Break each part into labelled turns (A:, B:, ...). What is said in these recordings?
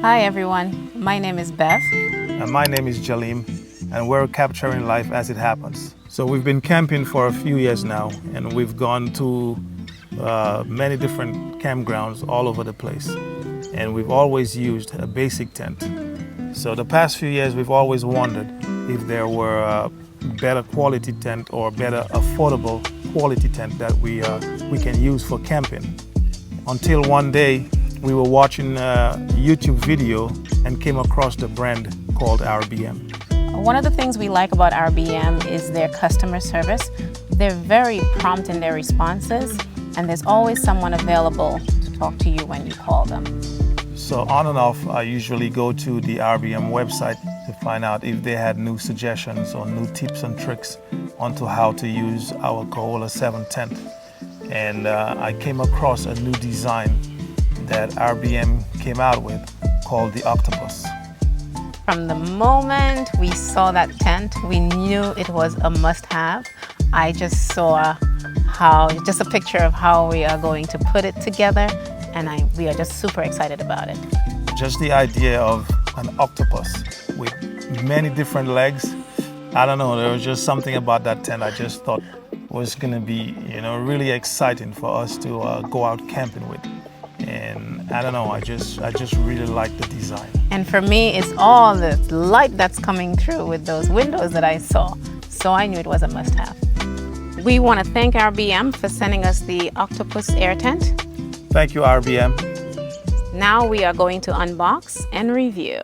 A: Hi everyone, my name is Bev.
B: And my name is Jaleem, and we're capturing life as it happens. So we've been camping for a few years now, and we've gone to many different campgrounds all over the place. And we've always used a basic tent. So the past few years, we've always wondered if there were a better quality tent or better affordable quality tent that we can use for camping. Until one day, we were watching a YouTube video and came across the brand called RBM.
A: One of the things we like about RBM is their customer service. They're very prompt in their responses, and there's always someone available to talk to you when you call them.
B: So on and off, I usually go to the RBM website to find out if they had new suggestions or new tips and tricks onto how to use our Koala 7 tent. And I came across a new design that RBM came out with called the Octopus.
A: From the moment we saw that tent, we knew it was a must-have. I just saw just a picture of how we are going to put it together, and we are just super excited about it.
B: Just the idea of an octopus with many different legs. I don't know, there was just something about that tent I just thought was gonna be, really exciting for us to go out camping with. And I don't know, I just really like the design.
A: And for me, it's all the light that's coming through with those windows that I saw. So I knew it was a must-have. We want to thank RBM for sending us the Octopus Air Tent.
B: Thank you, RBM.
A: Now we are going to unbox and review.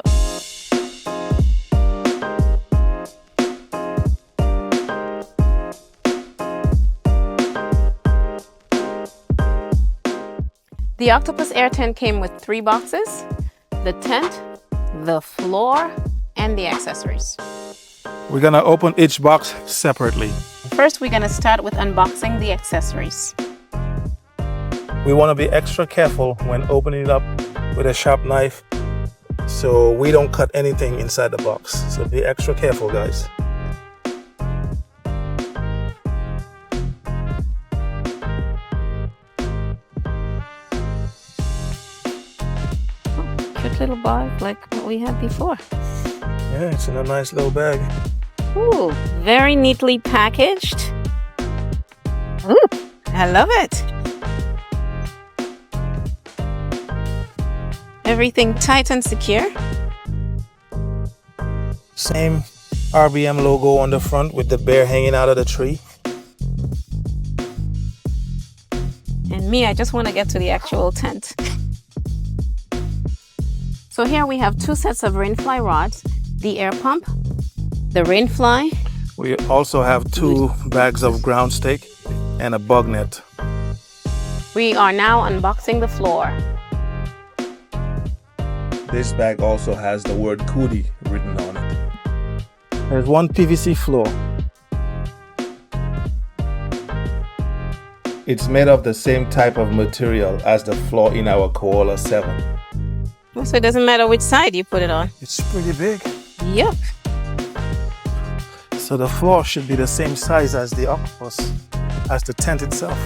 A: The Octopus Air Tent came with 3 boxes: the tent, the floor, and the accessories.
B: We're gonna open each box separately.
A: First, we're gonna start with unboxing the accessories.
B: We wanna be extra careful when opening it up with a sharp knife so we don't cut anything inside the box. So be extra careful, guys.
A: Cute little bag like what we had before.
B: Yeah, it's in a nice little bag.
A: Ooh, very neatly packaged. Ooh, I love it. Everything tight and secure.
B: Same RBM logo on the front with the bear hanging out of the tree.
A: And me, I just want to get to the actual tent. So here we have 2 sets of rainfly rods, the air pump, the rainfly.
B: We also have 2 bags of ground stake and a bug net.
A: We are now unboxing the floor.
B: This bag also has the word Cootie written on it. There's 1 PVC floor. It's made of the same type of material as the floor in our Koala 7.
A: So it doesn't matter which side you put it on.
B: It's pretty big.
A: Yep.
B: So the floor should be the same size as the octopus, as the tent itself.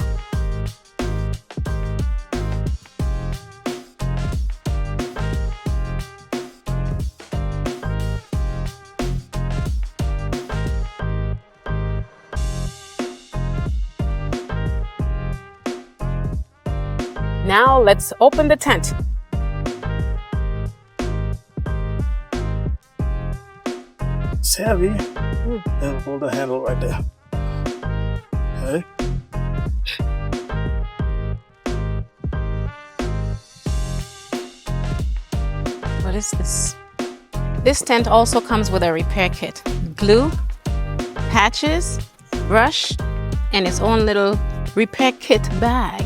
A: Now let's open the tent.
B: It's heavy. And hold the handle right there. Okay.
A: What is this? This tent also comes with a repair kit: glue, patches, brush, and its own little repair kit bag.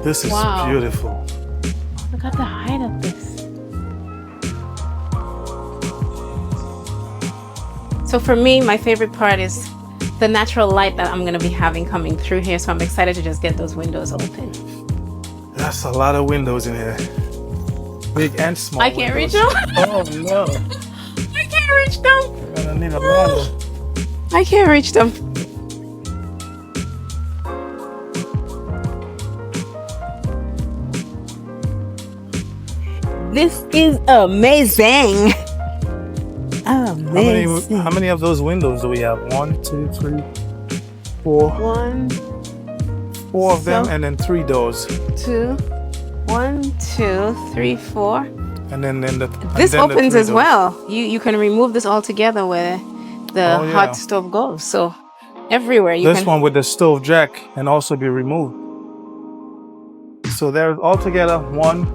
B: This is
A: Wow.
B: beautiful.
A: Look at the height of this. So for me, my favorite part is the natural light that I'm going to be having coming through here. So I'm excited to just get those windows open.
B: That's a lot of windows in here. Big and small.
A: I can't reach
B: windows.
A: them.
B: Oh no.
A: I can't reach them.
B: You're gonna need a ladder.
A: I can't reach them. This is amazing. Amazing.
B: How many of those windows do we have? 1, 2, 3, 4.
A: One,
B: 4 of them, and then 3 doors.
A: 2, 1, 2, 3, 4.
B: And then
A: This
B: the
A: opens
B: 3
A: as
B: doors.
A: well. You can remove this all together where the
B: Oh, yeah.
A: hot stove goes. So everywhere you
B: This
A: can.
B: one with the stove jack can also be removed. So there's altogether 1,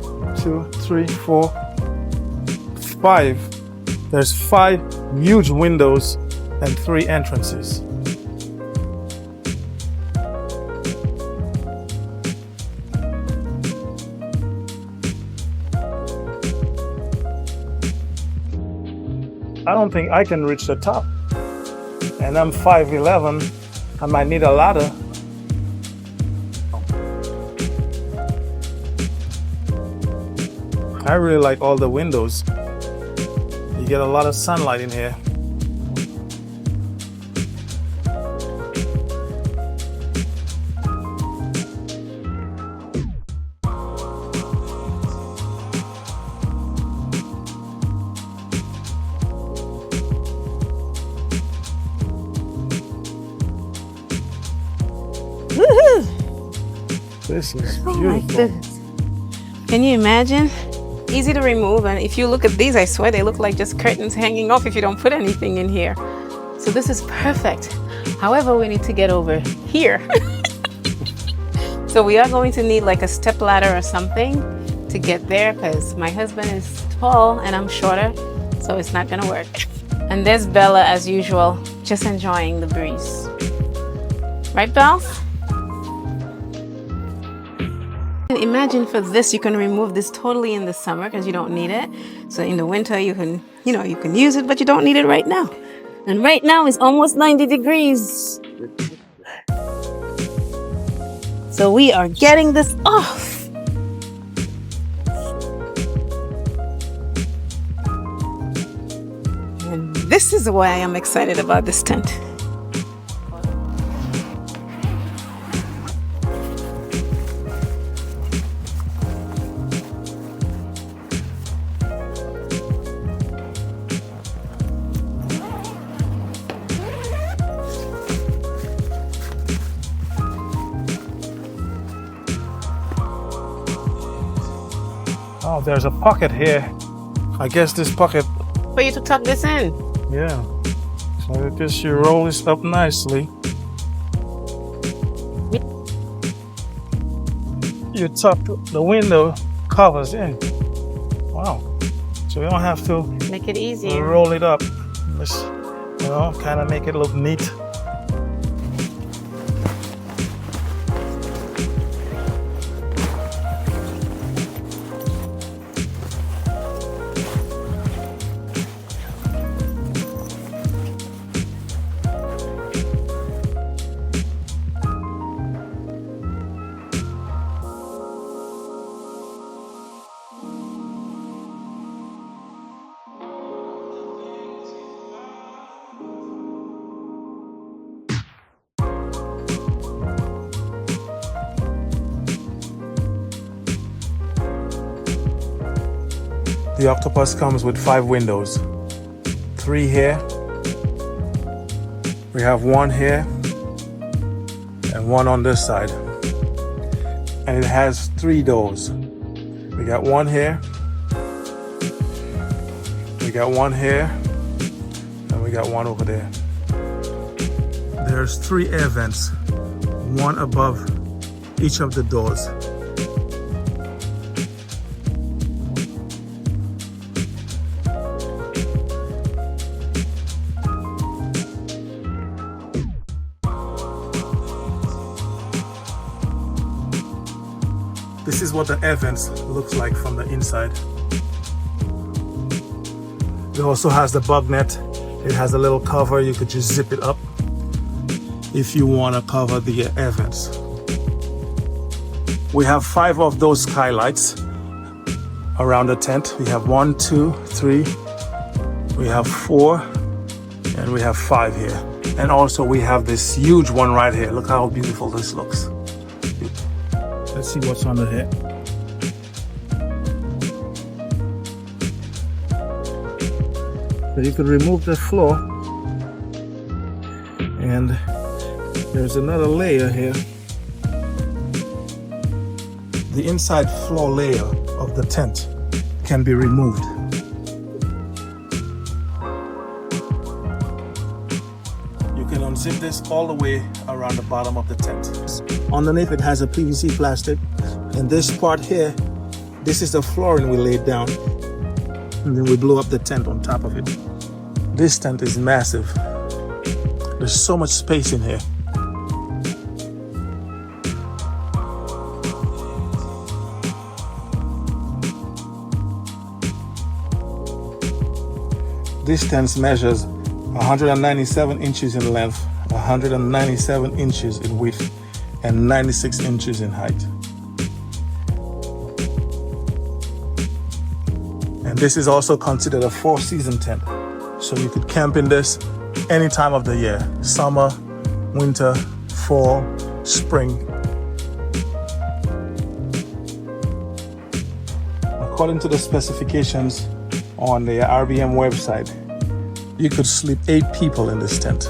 B: 2, 3, 4, 5. There's 5 huge windows and 3 entrances. I don't think I can reach the top. And I'm 5'11". I might need a ladder. I really like all the windows. You get a lot of sunlight in here.
A: Woohoo!
B: This is
A: Oh my
B: beautiful.
A: goodness. Can you imagine? Easy to remove, and if you look at these, I swear they look like just curtains hanging off if you don't put anything in here. So this is perfect. However, we need to get over here. So we are going to need like a step ladder or something to get there because my husband is tall and I'm shorter, so it's not gonna work. And there's Bella as usual, just enjoying the breeze. Right, Belle? Imagine for this, you can remove this totally in the summer because you don't need it. So in the winter, you can use it, but you don't need it right now. And right now it's almost 90 degrees. So we are getting this off. And this is why I'm excited about this tent.
B: Oh, there's a pocket here. I guess this pocket,
A: For you to tuck this in.
B: yeah. So just you roll this up nicely. You tuck the window covers in. Wow. So we don't have to
A: Make it easier.
B: roll it up. Just, kind of make it look neat. The Octopus comes with 5 windows. 3 here. We have 1 here and 1 on this side. And it has 3 doors. We got 1 here. We got 1 here. And we got 1 over there. There's 3 air vents, 1 above each of the doors. This is what the Evans looks like from the inside. It also has the bug net. It has a little cover. You could just zip it up if you want to cover the Evans. We have 5 of those skylights around the tent. We have 1, 2, 3. We have 4, and we have 5 here. And also we have this huge one right here. Look how beautiful this looks. Let's see what's under here. So you could remove the floor, and there's another layer here. The inside floor layer of the tent can be removed. You can unzip this all the way around the bottom of the tent. Underneath it has a PVC plastic, and this part here, this is the flooring we laid down, and then we blew up the tent on top of it. This tent is massive. There's so much space in here. This tent measures 197 inches in length, 197 inches in width, and 96 inches in height. And this is also considered a 4-season tent. So you could camp in this any time of the year: summer, winter, fall, spring. According to the specifications on the RBM website, you could sleep 8 people in this tent.